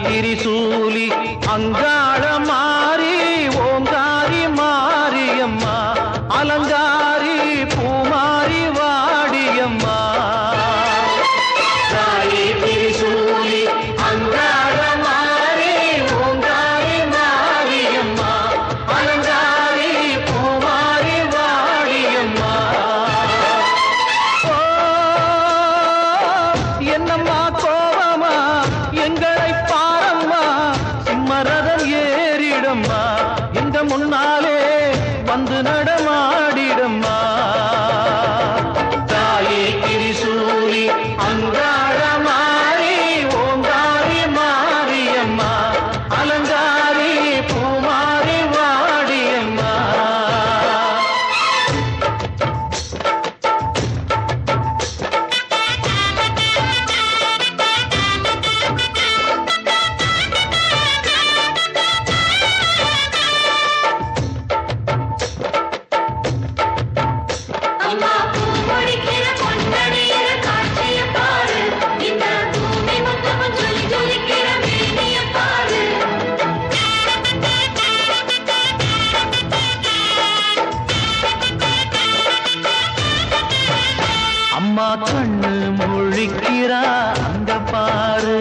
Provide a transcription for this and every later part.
திரிசூலி அங்காள மாறி ஓங்காரி மாரியம்மா அலங்காரி பூமாரி வாடியம்மா தாயே திரிசூலி அங்காள மாறி ஓங்காரி மாரியம்மா அலங்காரி பூமாரி வாடியம்மா என்னம்மா கோபமா எங்களை பாரம்மா சிம்மரதம் ஏறிடம்மா எங்க முன்னாலே வந்து நடமாடிடம்மா தாயே திரிசூலி அங்காள மாறி ஓங்காரி மாரியம்மா அலங்காரி பூமாரி வாடியம்மா அம்மா கண்ணு முழிக்கிறா அங்க பாரு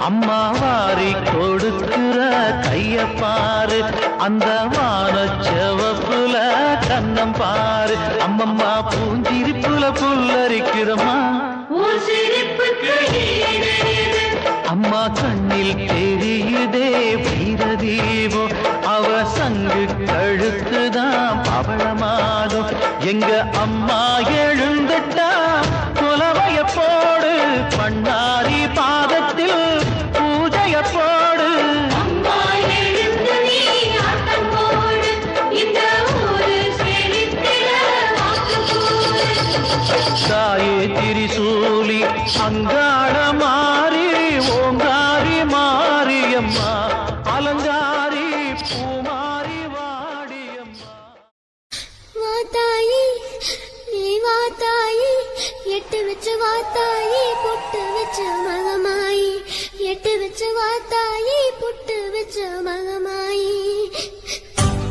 அம்மா வாரி கொடுக்கிற கைய பாரு அந்த வானச்சவப்புல கண்ணம் பாரு அம்மம்மா பூஞ்சிரிப்புல புல்லரிக்கிறம்மா அம்மா கண்ணில் தெரியுதே வீரதீபம் அவ சங்கு கழுத்துதான் பவளமாகும் எங்க அம்மா எழுந்துட்டா குலவைய போடு பண்ணாரி பாதத்தில் பூஜைய போடு தாயே திரிசூலி அங்காள மாறி ஓங்காரி மாரியம்மா அலங்காரி பூமாரி வாடியம்மா வாத்தாயி நீ வாத்தாயி எட்டு வச்சு வாத்தாயி பொட்டு வச்ச மகமாயி எட்டு வச்சு வாத்தாயி பொட்டு வச்ச மகமாயி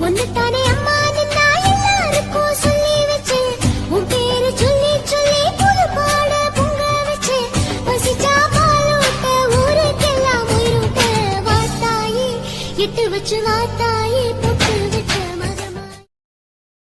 ஒன்னுத்தானே அம்மா நின்னா எல்லாருக்கும் சொல்லி வச்சு உன் பேரு சொல்லி சொல்லி புது பாட பொங்க வச்சு பசிச்சா பாலூட்ட ஊருக்கெல்லாம் உயிரூட்ட வாத்தாயி எட்டு வச்சு வாத்தாயி